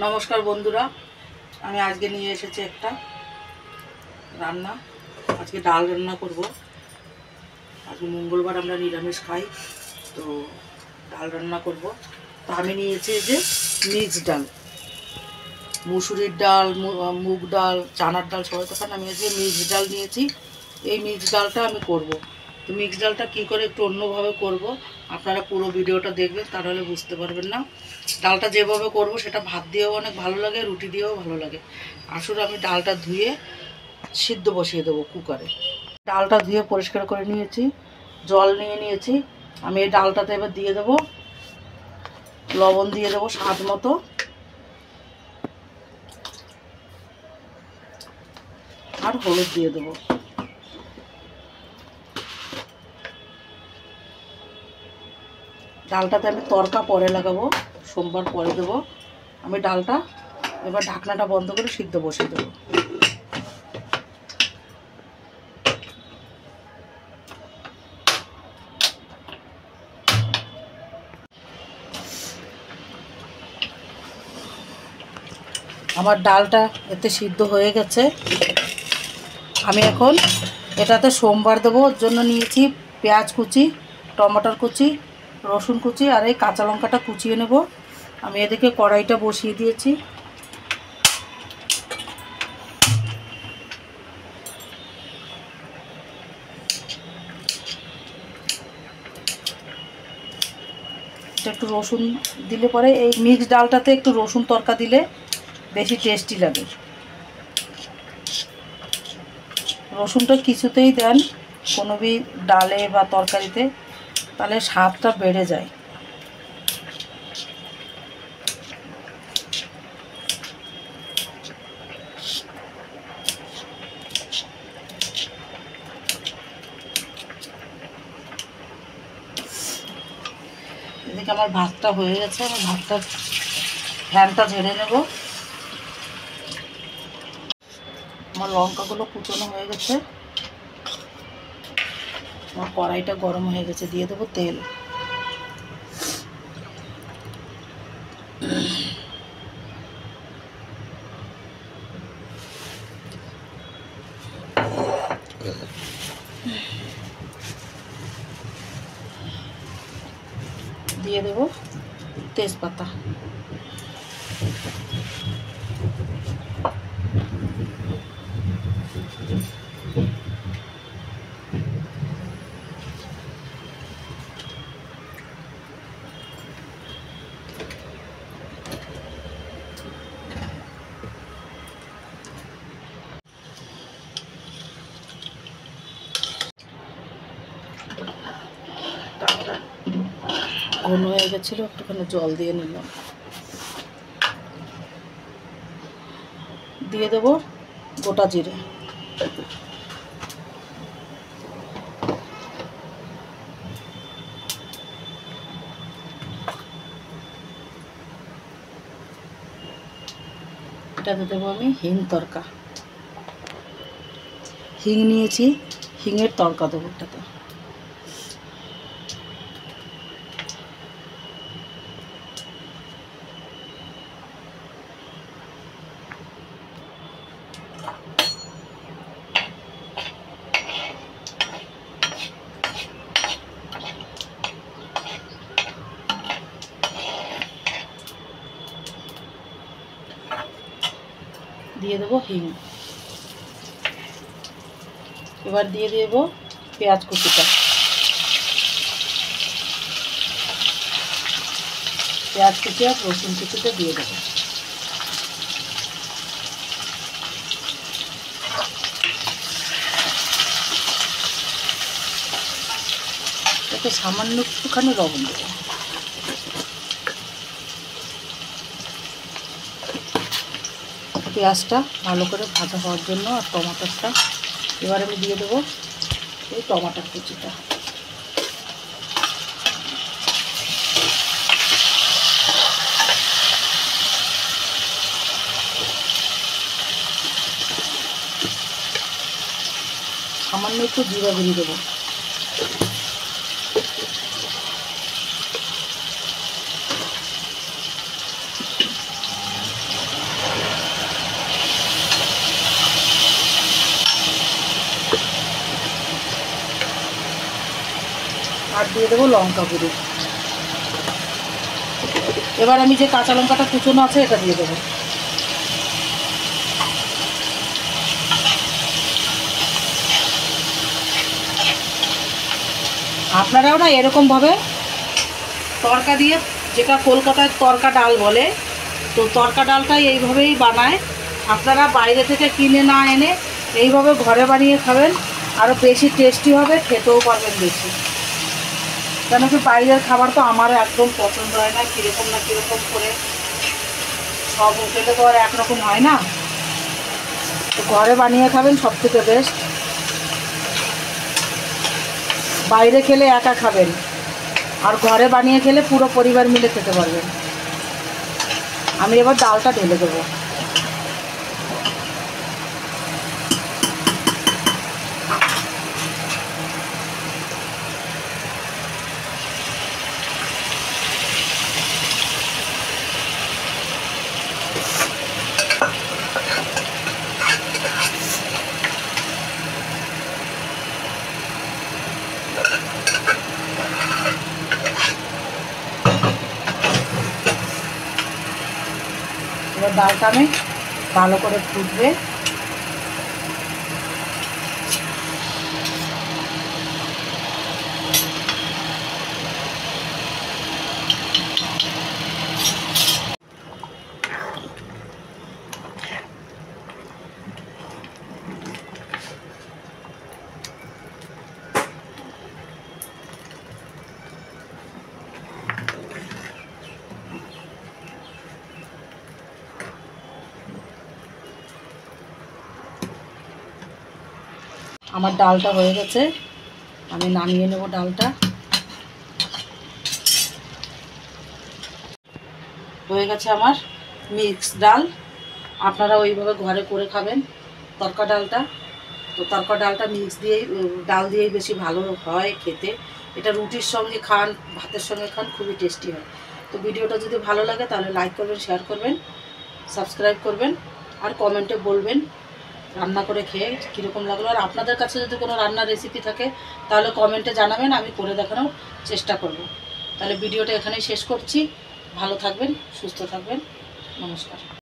নমস্কার বন্ধুরা, আমি আজকে নিয়ে এসেছি একটা রান্না। আজকে ডাল রান্না করব। আজকে মঙ্গলবার, আমরা নিরামিষ খাই, তো ডাল রান্না করব। তো আমি নিয়েছি যে মিক্সড ডাল, মুসুরির ডাল, মুগ ডাল, চানার ডাল সবাই তো খান। আমি আজকে মিক্সড ডাল নিয়েছি। এই মিক্সড ডালটা আমি করব। তো মিক্সড ডালটা কী করে একটু অন্যভাবে করব, আপনারা পুরো ভিডিওটা দেখবেন, তাহলে বুঝতে পারবেন না। ডালটা যেভাবে করব সেটা ভাত দিয়েও অনেক ভালো লাগে, রুটি দিয়েও ভালো লাগে। আসলে আমি ডালটা ধুয়ে সিদ্ধ বসিয়ে দেবো কুকারে। ডালটা ধুয়ে পরিষ্কার করে নিয়েছি, জল নিয়ে নিয়েছি। আমি এই ডালটাতে এবার দিয়ে দেবো লবণ, দিয়ে দেবো স্বাদ মতো, আর হলুদ দিয়ে দেবো। ডালটাতে আমি তড়কা পরে লাগাবো, সোমবার পরে দেবো। আমি ডালটা এবার ঢাকনাটা বন্ধ করে সিদ্ধ বসিয়ে দেবো। আমার ডালটা এতে সিদ্ধ হয়ে গেছে। আমি এখন এটাতে সোমবার দেবো। ওর জন্য নিয়েছি পেঁয়াজ কুচি, টমেটোর কুচি, রসুন কুচি, আর এই কাঁচা লঙ্কাটা কুচিয়ে নেব। আমি এদিকে কড়াইটা বসিয়ে দিয়েছি। একটু রসুন দিলে পরে, এই মিক্সড ডালটাতে একটু রসুন তড়কা দিলে বেশি টেস্টি লাগে। রসুনটা কিছুতেই দেন কোনো ডালে বা তরকারিতে, তাহলে স্বাদটা বেড়ে যায়। এদিকে আমার ভাতটা হয়ে গেছে। আমি ভাতটা ফ্যানটা ঝেড়ে নেব। আমার লঙ্কাগুলো কুচনো হয়ে গেছে। আমার কড়াইটা গরম হয়ে গেছে, দিয়ে দেবো তেল। দিয়ে দেবো তেজপাতা। ঘন হয়ে গেছিলো, একটুখানি জল দিয়ে নিলাম। দিয়ে দেবো গোটা জিরে। এটাতে দেবো আমি হিং তড়কা। হিং নিয়েছি, হিঙের তড়কা দেবো এটাতে। দিয়ে দেবো হিং। এবার দিয়ে দেবো পেঁয়াজ কুচিটা। পেঁয়াজ কুচি আর রসুন কুচিটা দিয়ে দেবো। এতে সামান্য একটুখানি লবণ দেবো। পেঁয়াজটা ভালো করে ভাজা হওয়ার জন্য, আর টমাটোটা। এবার আমি দিয়ে দেবো এই টমাটোর কুচিটা। সামান্য একটু জিরা গুঁড়ি দেবো। আর দিয়ে দেবো লঙ্কা গুঁড়ো। এবার আমি যে কাঁচা লঙ্কাটা কুচোনো আছে এটা দিয়ে দেবো। আপনারাও না এরকমভাবে তরকা দিয়ে, যেটা কলকাতায় তরকা ডাল বলে, তো তরকা ডালটাই এইভাবেই বানায়। আপনারা বাইরে থেকে কিনে না এনে এইভাবে ঘরে বানিয়ে খাবেন, আরও বেশি টেস্টি হবে, খেতেও পারবেন বেশি। কেন কি বাইরের খাবার তো আমার একদম পছন্দ হয় না, কীরকম না কীরকম করে, সব হোটেলে তো আর একরকম হয় না। তো ঘরে বানিয়ে খাবেন সবথেকে বেস্ট। বাইরে খেলে একা খাবেন, আর ঘরে বানিয়ে খেলে পুরো পরিবার মিলে খেতে পারবেন। আমি এবার ডালটা ঢেলে দেবো। এবার ডালটা আমি ভালো করে ফুটবে। আমার ডালটা হয়ে গেছে, আমি নামিয়ে নেব ডালটা। হয়ে গেছে আমার মিক্স ডাল। আপনারা ওইভাবে ঘরে করে খাবেন তরকা ডালটা। তো তরকা ডালটা মিক্স দিয়েই, ডাল দিয়েই বেশি ভালো হয় খেতে। এটা রুটির সঙ্গে খান, ভাতের সঙ্গে খান, খুবই টেস্টি হয়। তো ভিডিওটা যদি ভালো লাগে তাহলে লাইক করবেন, শেয়ার করবেন, সাবস্ক্রাইব করবেন, আর কমেন্টে বলবেন রান্না করে খেয়ে কীরকম লাগলো। আর আপনাদের কাছে যদি কোনো রান্নার রেসিপি থাকে তাহলে কমেন্টে জানাবেন, আমি করে দেখানোর চেষ্টা করব। তাহলে ভিডিওটা এখানেই শেষ করছি। ভালো থাকবেন, সুস্থ থাকবেন, নমস্কার।